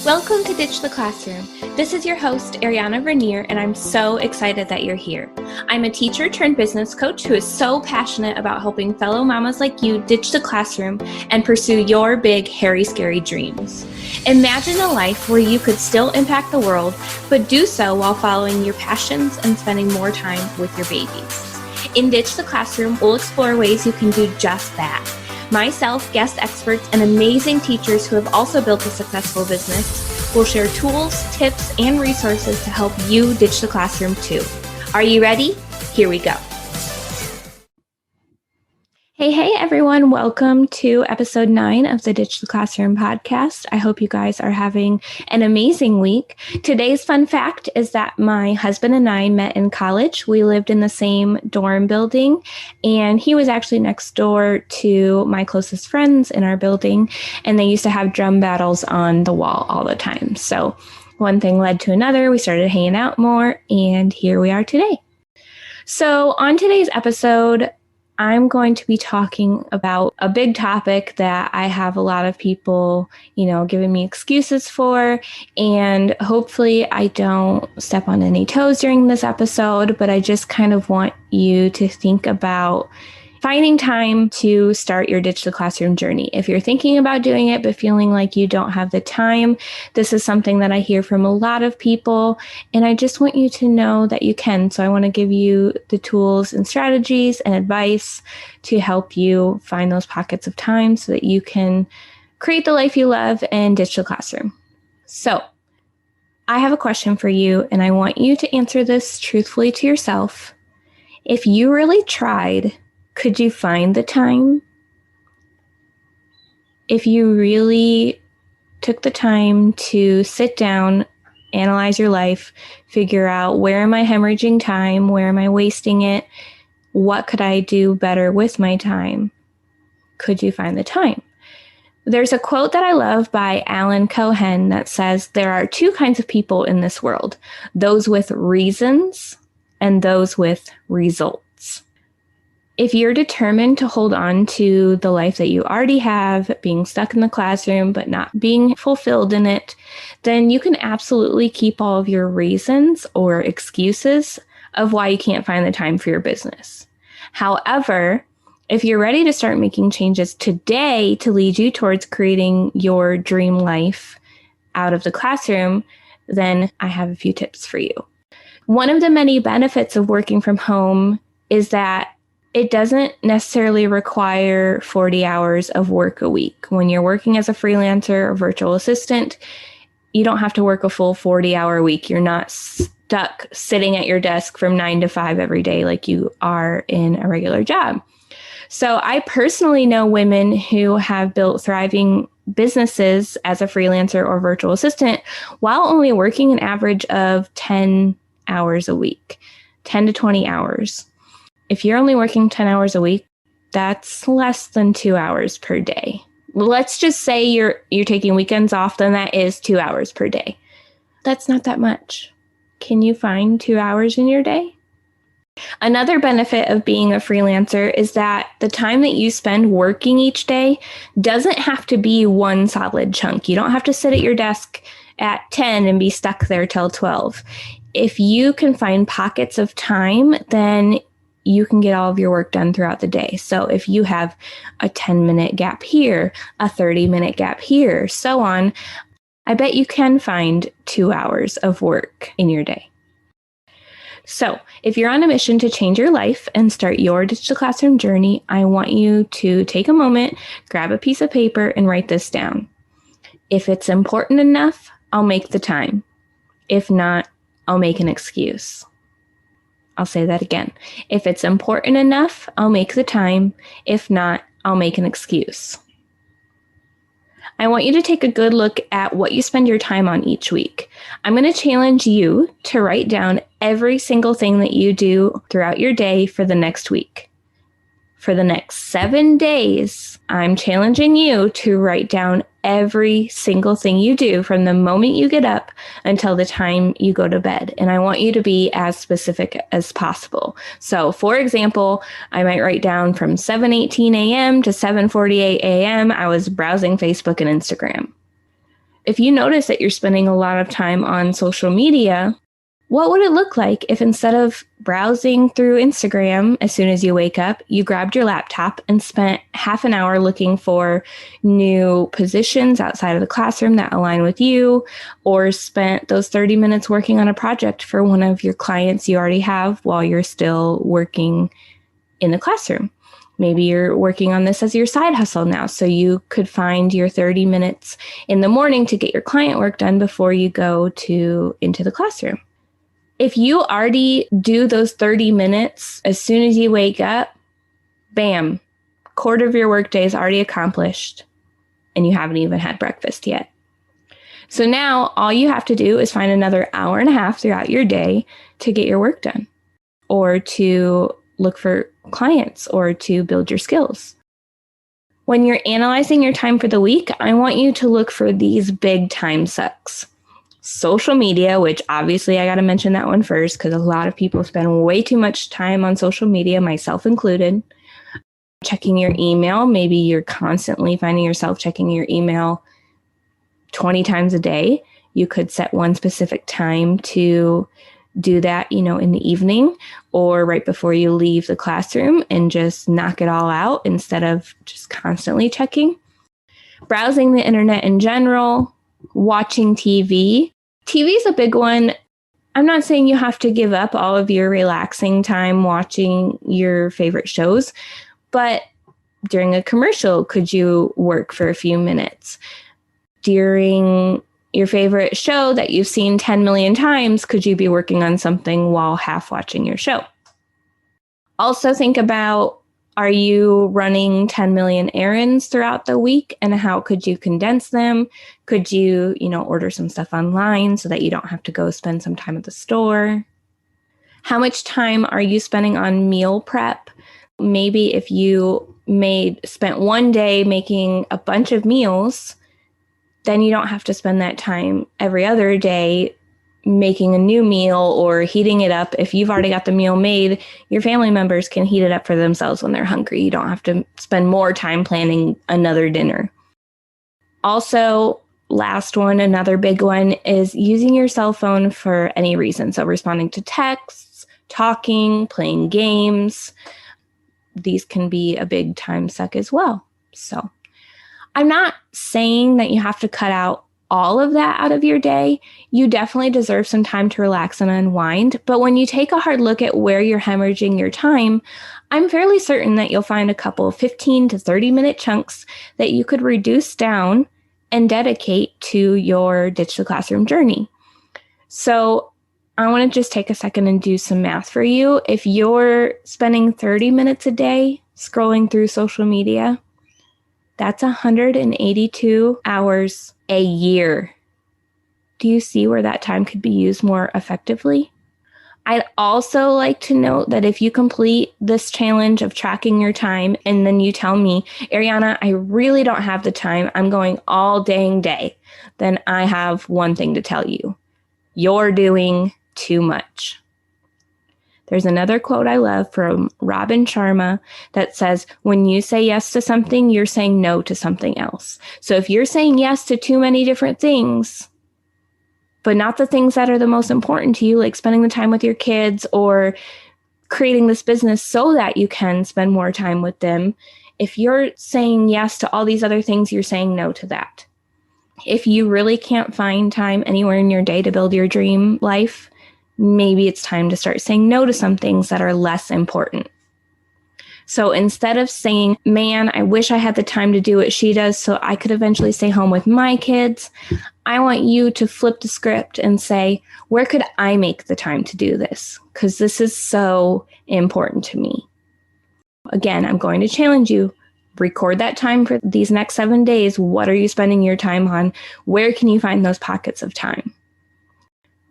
Welcome to Ditch the Classroom. This is your host, Ariana Vernier, and I'm so excited that you're here. I'm a teacher turned business coach who is so passionate about helping fellow mamas like you ditch the classroom and pursue your big, hairy, scary dreams. Imagine a life where you could still impact the world, but do so while following your passions and spending more time with your babies. In Ditch the Classroom, we'll explore ways you can do just that. Myself, guest experts, and amazing teachers who have also built a successful business will share tools, tips, and resources to help you ditch the classroom too. Are you ready? Here we go. Hey everyone. Welcome to episode 9 of the Ditch the Classroom podcast. I hope you guys are having an amazing week. Today's fun fact is that my husband and I met in college. We lived in the same dorm building, and he was actually next door to my closest friends in our building, and they used to have drum battles on the wall all the time. So one thing led to another. We started hanging out more, and here we are today. So on today's episode, I'm going to be talking about a big topic that I have a lot of people, giving me excuses for, and hopefully I don't step on any toes during this episode, but I just kind of want you to think about finding time to start your Ditch the Classroom journey. If you're thinking about doing it, but feeling like you don't have the time, this is something that I hear from a lot of people, and I just want you to know that you can. So I want to give you the tools and strategies and advice to help you find those pockets of time so that you can create the life you love and ditch the classroom. So I have a question for you, and I want you to answer this truthfully to yourself. If you really tried, could you find the time? If you really took the time to sit down, analyze your life, figure out, where am I hemorrhaging time? Where am I wasting it? What could I do better with my time? Could you find the time? There's a quote that I love by Alan Cohen that says, there are two kinds of people in this world, those with reasons and those with results. If you're determined to hold on to the life that you already have, being stuck in the classroom but not being fulfilled in it, then you can absolutely keep all of your reasons or excuses of why you can't find the time for your business. However, if you're ready to start making changes today to lead you towards creating your dream life out of the classroom, then I have a few tips for you. One of the many benefits of working from home is that it doesn't necessarily require 40 hours of work a week. When you're working as a freelancer or virtual assistant, you don't have to work a full 40-hour week. You're not stuck sitting at your desk from 9 to 5 every day like you are in a regular job. So I personally know women who have built thriving businesses as a freelancer or virtual assistant while only working an average of 10 hours a week, 10 to 20 hours. If you're only working 10 hours a week, that's less than 2 hours per day. Let's just say you're taking weekends off, then that is 2 hours per day. That's not that much. Can you find 2 hours in your day? Another benefit of being a freelancer is that the time that you spend working each day doesn't have to be one solid chunk. You don't have to sit at your desk at 10 and be stuck there till 12. If you can find pockets of time, then you can get all of your work done throughout the day. So if you have a 10-minute gap here, a 30-minute gap here, so on, I bet you can find 2 hours of work in your day. So if you're on a mission to change your life and start your Ditch the Classroom journey, I want you to take a moment, grab a piece of paper, and write this down. If it's important enough, I'll make the time. If not, I'll make an excuse. I'll say that again. If it's important enough, I'll make the time. If not, I'll make an excuse. I want you to take a good look at what you spend your time on each week. I'm going to challenge you to write down every single thing that you do throughout your day for the next week. For the next 7 days, I'm challenging you to write down every single thing you do from the moment you get up until the time you go to bed. And I want you to be as specific as possible. So for example, I might write down from 7:18 a.m. to 7:48 a.m. I was browsing Facebook and Instagram. If you notice that you're spending a lot of time on social media, what would it look like if instead of browsing through Instagram as soon as you wake up, you grabbed your laptop and spent half an hour looking for new positions outside of the classroom that align with you, or spent those 30 minutes working on a project for one of your clients you already have while you're still working in the classroom? Maybe you're working on this as your side hustle now, so you could find your 30 minutes in the morning to get your client work done before you go into the classroom. If you already do those 30 minutes as soon as you wake up, bam, quarter of your workday is already accomplished and you haven't even had breakfast yet. So now all you have to do is find another hour and a half throughout your day to get your work done, or to look for clients, or to build your skills. When you're analyzing your time for the week, I want you to look for these big time sucks. Social media, which obviously I got to mention that one first because a lot of people spend way too much time on social media, myself included. Checking your email. Maybe you're constantly finding yourself checking your email 20 times a day. You could set one specific time to do that, in the evening or right before you leave the classroom, and just knock it all out instead of just constantly checking. Browsing the internet in general. Watching TV. TV is a big one. I'm not saying you have to give up all of your relaxing time watching your favorite shows, but during a commercial, could you work for a few minutes? During your favorite show that you've seen 10 million times, could you be working on something while half watching your show? Also think about, are you running 10 million errands throughout the week, and how could you condense them? Could you, order some stuff online so that you don't have to go spend some time at the store? How much time are you spending on meal prep? Maybe if you spent one day making a bunch of meals, then you don't have to spend that time every other day making a new meal or heating it up. If you've already got the meal made, your family members can heat it up for themselves when they're hungry. You don't have to spend more time planning another dinner. Also, last one, another big one, is using your cell phone for any reason. So responding to texts, talking, playing games. These can be a big time suck as well. So I'm not saying that you have to cut out all of that out of your day. You definitely deserve some time to relax and unwind. But when you take a hard look at where you're hemorrhaging your time, I'm fairly certain that you'll find a couple of 15 to 30-minute chunks that you could reduce down and dedicate to your Ditch the Classroom journey. So I want to just take a second and do some math for you. If you're spending 30 minutes a day scrolling through social media, that's 182 hours a year. Do you see where that time could be used more effectively? I'd also like to note that if you complete this challenge of tracking your time and then you tell me, Ariana, I really don't have the time, I'm going all dang day, then I have one thing to tell you. You're doing too much. There's another quote I love from Robin Sharma that says, when you say yes to something, you're saying no to something else. So if you're saying yes to too many different things, but not the things that are the most important to you, like spending the time with your kids or creating this business so that you can spend more time with them, if you're saying yes to all these other things, you're saying no to that. If you really can't find time anywhere in your day to build your dream life, maybe it's time to start saying no to some things that are less important. So instead of saying, man, I wish I had the time to do what she does so I could eventually stay home with my kids, I want you to flip the script and say, where could I make the time to do this? Because this is so important to me. Again, I'm going to challenge you. Record that time for these next 7 days. What are you spending your time on? Where can you find those pockets of time?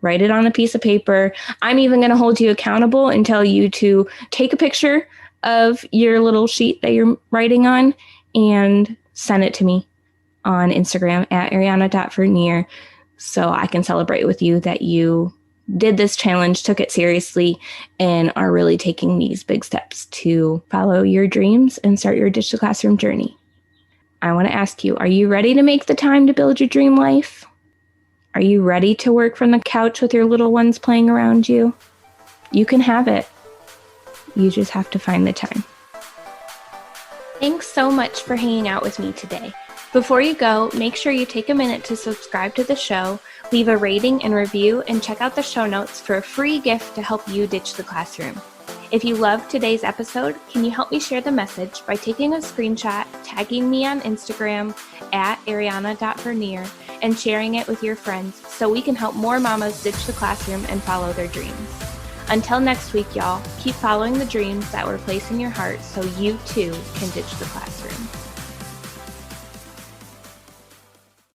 Write it on a piece of paper. I'm even going to hold you accountable and tell you to take a picture of your little sheet that you're writing on and send it to me on Instagram at ariana.vernier so I can celebrate with you that you did this challenge, took it seriously, and are really taking these big steps to follow your dreams and start your Ditch the Classroom journey. I want to ask you, are you ready to make the time to build your dream life? Are you ready to work from the couch with your little ones playing around you? You can have it. You just have to find the time. Thanks so much for hanging out with me today. Before you go, make sure you take a minute to subscribe to the show, leave a rating and review, and check out the show notes for a free gift to help you ditch the classroom. If you loved today's episode, can you help me share the message by taking a screenshot, tagging me on Instagram @ariana.vernier, and sharing it with your friends so we can help more mamas ditch the classroom and follow their dreams. Until next week, y'all, keep following the dreams that were placed in your heart so you too can ditch the classroom.